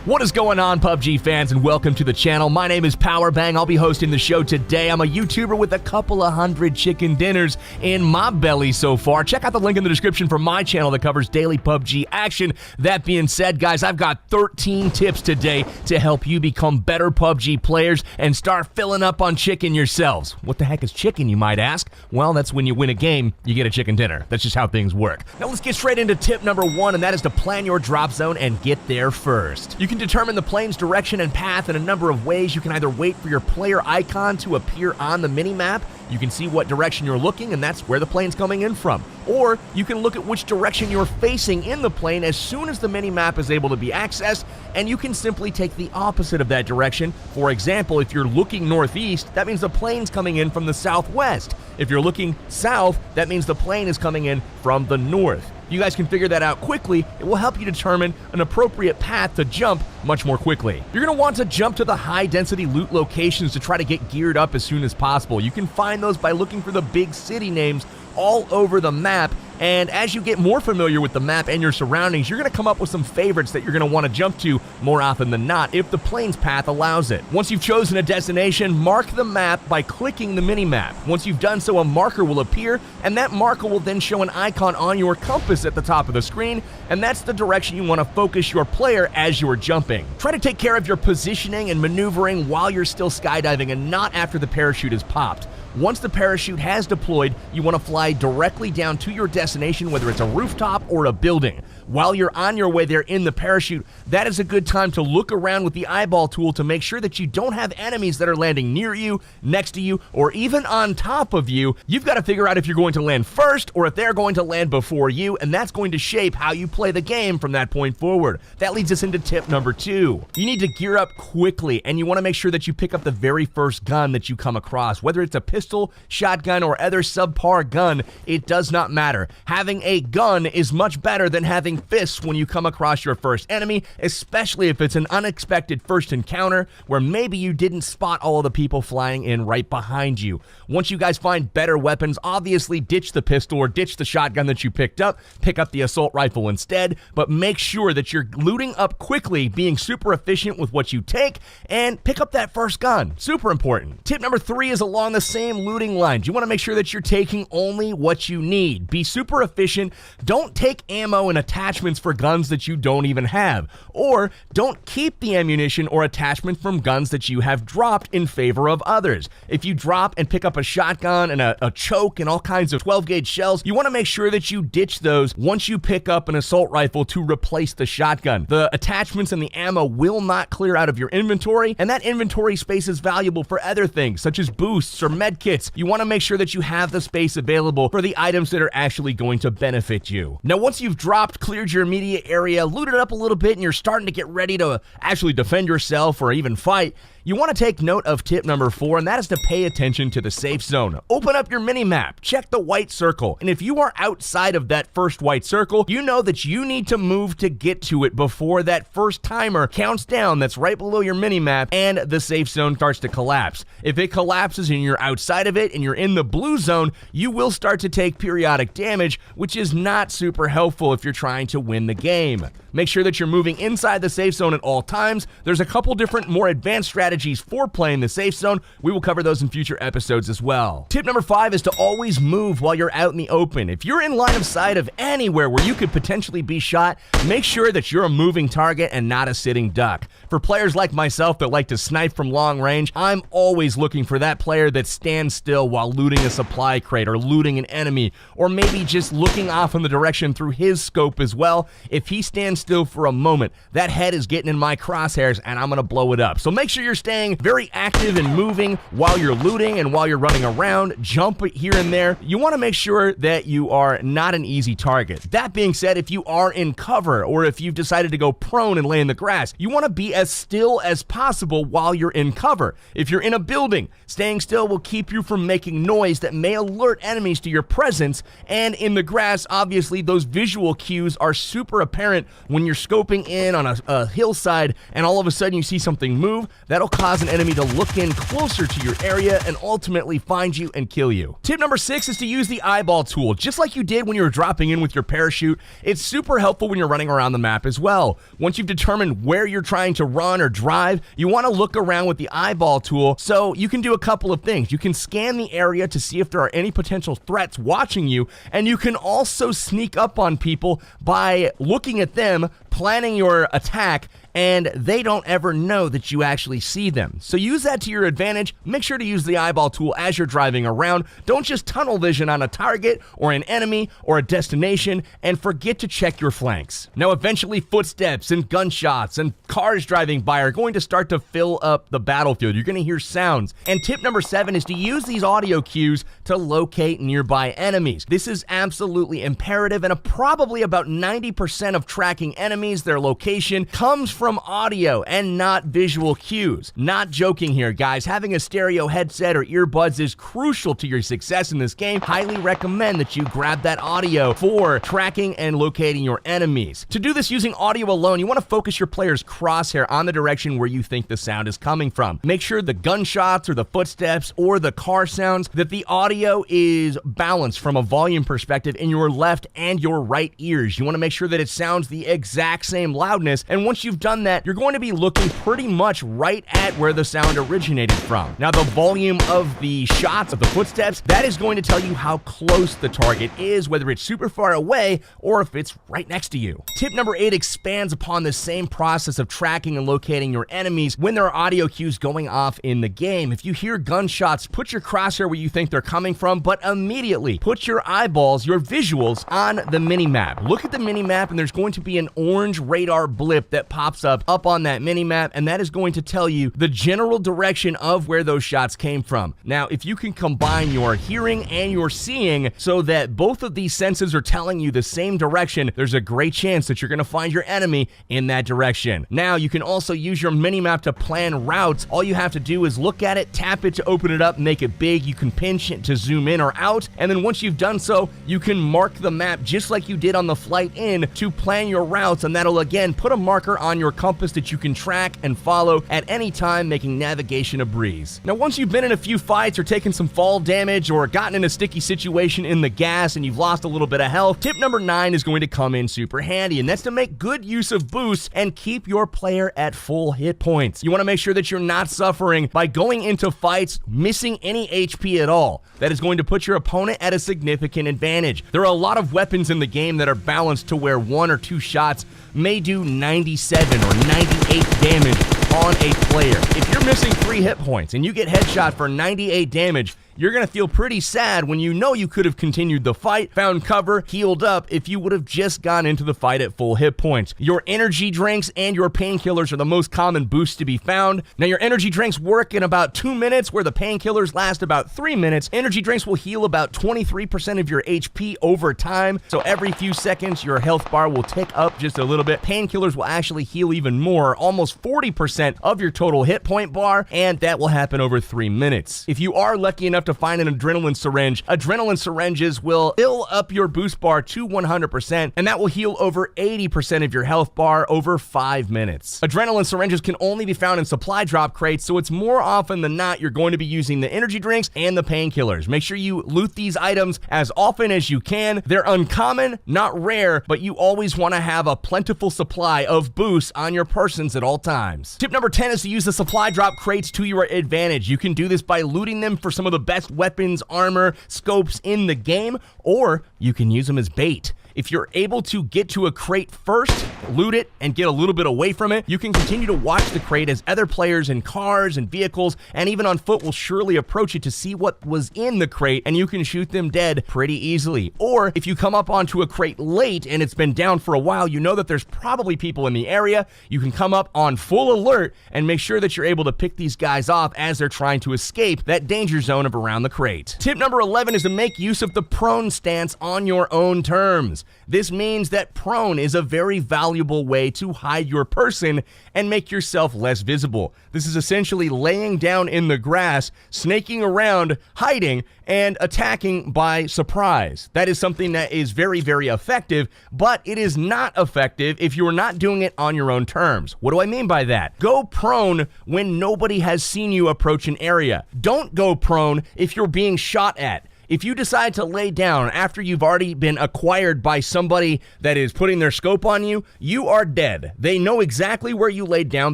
What is going on, PUBG fans, and welcome to the channel. My name is Powerbang. I'll be hosting the show today. I'm a YouTuber with a couple of hundred chicken dinners in my belly so far. Check out the link in the description for my channel that covers daily PUBG action. That being said, guys, I've got 13 tips today to help you become better PUBG players and start filling up on chicken yourselves. What the heck is chicken, you might ask? Well, that's when you win a game, you get a chicken dinner. That's just how things work. Now let's get straight into tip number 1, and that is to plan your drop zone and get there first. You can determine the plane's direction and path in a number of ways. You can either wait for your player icon to appear on the mini-map. You can see what direction you're looking, and that's where the plane's coming in from. Or you can look at which direction you're facing in the plane as soon as the mini-map is able to be accessed, and you can simply take the opposite of that direction. For example, if you're looking northeast, that means the plane's coming in from the southwest. If you're looking south, that means the plane is coming in from the north. You guys can figure that out quickly. It will help you determine an appropriate path to jump much more quickly. You're going to want to jump to the high-density loot locations to try to get geared up as soon as possible. You can find those by looking for the big city names all over the map, and as you get more familiar with the map and your surroundings, you're going to come up with some favorites that you're going to want to jump to more often than not if the plane's path allows it. Once you've chosen a destination, mark the map by clicking the mini-map. Once you've done so, a marker will appear, and that marker will then show an icon on your compass at the top of the screen, and that's the direction you want to focus your player as you're jumping. Try to take care of your positioning and maneuvering while you're still skydiving and not after the parachute is popped. Once the parachute has deployed, you want to fly directly down to your destination, whether it's a rooftop or a building. While you're on your way there in the parachute, that is a good time to look around with the eyeball tool to make sure that you don't have enemies that are landing near you, next to you, or even on top of you. You've got to figure out if you're going to land first or if they're going to land before you, and that's going to shape how you play the game from that point forward. That leads us into tip number 2. You need to gear up quickly, and you want to make sure that you pick up the very first gun that you come across. Whether it's a pistol, shotgun, or other subpar gun, it does not matter. Having a gun is much better than having fists when you come across your first enemy, especially if it's an unexpected first encounter where maybe you didn't spot all of the people flying in right behind you. Once you guys find better weapons, obviously ditch the pistol or ditch the shotgun that you picked up, pick up the assault rifle instead, but make sure that you're looting up quickly, being super efficient with what you take, and pick up that first gun. Super important. Tip number 3 is along the same looting lines. You want to make sure that you're taking only what you need. Be super efficient. Don't take ammo and attachments for guns that you don't even have, or don't keep the ammunition or attachment from guns that you have dropped in favor of others. If you drop and pick up a shotgun and a choke and all kinds of 12-gauge shells, you want to make sure that you ditch those once you pick up an assault rifle to replace the shotgun. The attachments and the ammo will not clear out of your inventory, and that inventory space is valuable for other things such as boosts or med kits. You want to make sure that you have the space available for the items that are actually going to benefit you. Now, once you've dropped, cleared your immediate area, looted up a little bit, and you're starting to get ready to actually defend yourself or even fight, you want to take note of tip number 4, and that is to pay attention to the safe zone. Open up your mini-map, check the white circle, and if you are outside of that first white circle, you know that you need to move to get to it before that first timer counts down that's right below your mini-map and the safe zone starts to collapse. If it collapses and you're outside of it and you're in the blue zone, you will start to take periodic damage, which is not super helpful if you're trying to win the game. Make sure that you're moving inside the safe zone at all times. There's a couple different more advanced strategies for playing the safe zone. We will cover those in future episodes as well. Tip number 5 is to always move while you're out in the open. If you're in line of sight of anywhere where you could potentially be shot, make sure that you're a moving target and not a sitting duck. For players like myself that like to snipe from long range, I'm always looking for that player that stands still while looting a supply crate or looting an enemy, or maybe just looking off in the direction through his scope as well. If he stands still for a moment, that head is getting in my crosshairs and I'm gonna blow it up. So make sure you're staying very active and moving while you're looting and while you're running around. Jump here and there. You want to make sure that you are not an easy target. That being said, if you are in cover or if you've decided to go prone and lay in the grass, you want to be as still as possible while you're in cover. If you're in a building, staying still will keep you from making noise that may alert enemies to your presence, and in the grass, obviously, those visual cues are super apparent when when you're scoping in on a hillside and all of a sudden you see something move, that'll cause an enemy to look in closer to your area and ultimately find you and kill you. Tip number 6 is to use the eyeball tool. Just like you did when you were dropping in with your parachute, it's super helpful when you're running around the map as well. Once you've determined where you're trying to run or drive, you want to look around with the eyeball tool so you can do a couple of things. You can scan the area to see if there are any potential threats watching you, and you can also sneak up on people by looking at them, planning your attack, and they don't ever know that you actually see them. So use that to your advantage. Make sure to use the eyeball tool as you're driving around. Don't just tunnel vision on a target or an enemy or a destination, and forget to check your flanks. Now, eventually footsteps and gunshots and cars driving by are going to start to fill up the battlefield. You're going to hear sounds. And tip number 7 is to use these audio cues to locate nearby enemies. This is absolutely imperative, and probably about 90% of tracking enemies, their location, comes from audio and not visual cues. Not joking here, guys. Having a stereo headset or earbuds is crucial to your success in this game. Highly recommend that you grab that audio for tracking and locating your enemies. To do this using audio alone, you want to focus your player's crosshair on the direction where you think the sound is coming from. Make sure the gunshots or the footsteps or the car sounds, that the audio is balanced from a volume perspective in your left and your right ears. You want to make sure that it sounds the exact same loudness, and once you've done that, you're going to be looking pretty much right at where the sound originated from. Now, the volume of the shots, of the footsteps, that is going to tell you how close the target is, whether it's super far away or if it's right next to you. Tip number 8 expands upon the same process of tracking and locating your enemies when there are audio cues going off in the game. If you hear gunshots, put your crosshair where you think they're coming from, but immediately put your eyeballs, your visuals, on the mini-map. Look at the mini-map, and there's going to be an orange radar blip that pops up on that mini-map, and that is going to tell you the general direction of where those shots came from. Now, if you can combine your hearing and your seeing so that both of these senses are telling you the same direction, there's a great chance that you're going to find your enemy in that direction. Now, you can also use your mini-map to plan routes. All you have to do is look at it, tap it to open it up, make it big. You can pinch it to zoom in or out, and then once you've done so, you can mark the map just like you did on the flight in to plan your routes, and that'll again put a marker on your compass that you can track and follow at any time, making navigation a breeze. Now, once you've been in a few fights or taken some fall damage or gotten in a sticky situation in the gas and you've lost a little bit of health, tip number 9 is going to come in super handy, and that's to make good use of boosts and keep your player at full hit points. You want to make sure that you're not suffering by going into fights missing any HP at all. That is going to put your opponent at a significant advantage. There are a lot of weapons in the game that are balanced to where 1 or 2 shots may do 97 or 98 damage on a player. If you're missing 3 hit points and you get headshot for 98 damage, you're going to feel pretty sad when you know you could have continued the fight, found cover, healed up if you would have just gone into the fight at full hit points. Your energy drinks and your painkillers are the most common boosts to be found. Now, your energy drinks work in about 2 minutes, where the painkillers last about 3 minutes. Energy drinks will heal about 23% of your HP over time, so every few seconds your health bar will tick up just a little bit. Painkillers will actually heal even more, almost 40% of your total hit point bar, and that will happen over 3 minutes. If you are lucky enough to find an adrenaline syringes will fill up your boost bar to 100%, and that will heal over 80% of your health bar over 5 minutes. Adrenaline syringes can only be found in supply drop crates, so it's more often than not you're going to be using the energy drinks and the painkillers. Make sure you loot these items as often as you can. They're uncommon, not rare, but you always want to have a plentiful supply of boosts on your persons at all times. Tip number 10 is to use the supply drop crates to your advantage. You can do this by looting them for some of the best weapons, armor, scopes in the game, or you can use them as bait. If you're able to get to a crate first, loot it, and get a little bit away from it, you can continue to watch the crate as other players in cars and vehicles and even on foot will surely approach it to see what was in the crate, and you can shoot them dead pretty easily. Or if you come up onto a crate late and it's been down for a while, you know that there's probably people in the area. You can come up on full alert and make sure that you're able to pick these guys off as they're trying to escape that danger zone of around the crate. Tip number 11 is to make use of the prone stance on your own terms. This means that prone is a very valuable way to hide your person and make yourself less visible. This is essentially laying down in the grass, snaking around, hiding, and attacking by surprise. That is something that is very, very effective, but it is not effective if you're not doing it on your own terms. What do I mean by that? Go prone when nobody has seen you approach an area. Don't go prone if you're being shot at. If you decide to lay down after you've already been acquired by somebody that is putting their scope on you, you are dead. They know exactly where you laid down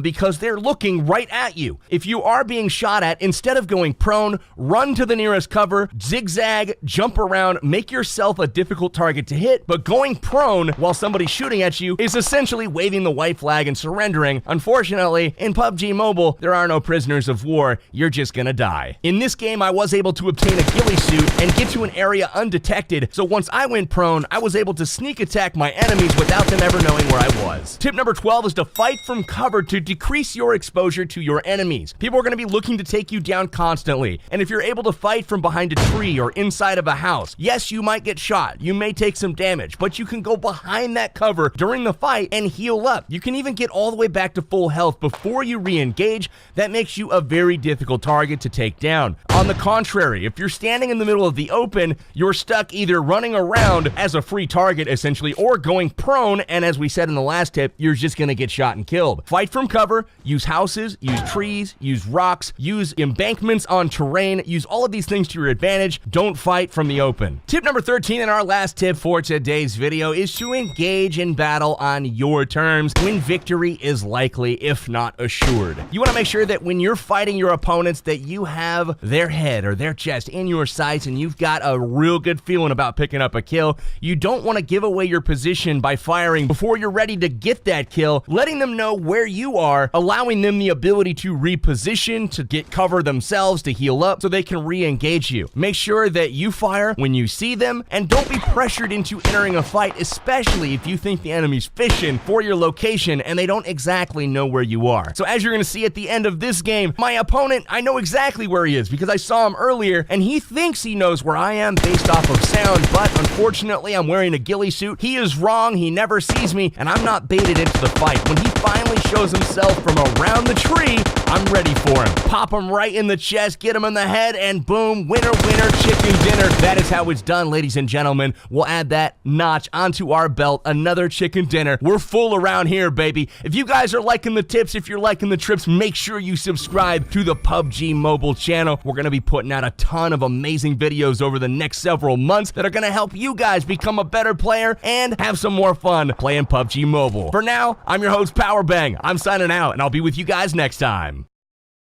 because they're looking right at you. If you are being shot at, instead of going prone, run to the nearest cover, zigzag, jump around, make yourself a difficult target to hit, but going prone while somebody's shooting at you is essentially waving the white flag and surrendering. Unfortunately, in PUBG Mobile, there are no prisoners of war. You're just gonna die. In this game, I was able to obtain a ghillie suit and get to an area undetected, so once I went prone, I was able to sneak attack my enemies without them ever knowing where I was. Tip number 12 is to fight from cover to decrease your exposure to your enemies. People are going to be looking to take you down constantly, and if you're able to fight from behind a tree or inside of a house, yes, you might get shot, you may take some damage, but you can go behind that cover during the fight and heal up. You can even get all the way back to full health before you re-engage. That makes you a very difficult target to take down. On the contrary, if you're standing in the middle of the open, you're stuck either running around as a free target essentially or going prone, and as we said in the last tip, you're just gonna get shot and killed. Fight from cover, use houses, use trees, use rocks, use embankments on terrain, use all of these things to your advantage. Don't fight from the open. Tip number 13 and our last tip for today's video is to engage in battle on your terms when victory is likely, if not assured. You wanna make sure that when you're fighting your opponents that you have their head or their chest in your sights and you've got a real good feeling about picking up a kill. You don't want to give away your position by firing before you're ready to get that kill, letting them know where you are, allowing them the ability to reposition, to get cover themselves, to heal up so they can re-engage you. Make sure that you fire when you see them and don't be pressured into entering a fight, especially if you think the enemy's fishing for your location and they don't exactly know where you are. So as you're going to see at the end of this game, my opponent, I know exactly where he is because I saw him earlier and he thinks he knows where I am based off of sound, but unfortunately I'm wearing a ghillie suit. He is wrong, he never sees me, and I'm not baited into the fight. When he finally shows himself from around the tree, I'm ready for him. Pop him right in the chest, get him in the head, and boom, winner, winner, chicken dinner. That is how it's done, ladies and gentlemen. We'll add that notch onto our belt, another chicken dinner. We're full around here, baby. If you guys are liking the tips, if you're liking the trips, make sure you subscribe to the PUBG Mobile channel. We're going to be putting out a ton of amazing videos over the next several months that are going to help you guys become a better player and have some more fun playing PUBG Mobile. For now, I'm your host, Powerbang. I'm signing out, and I'll be with you guys next time.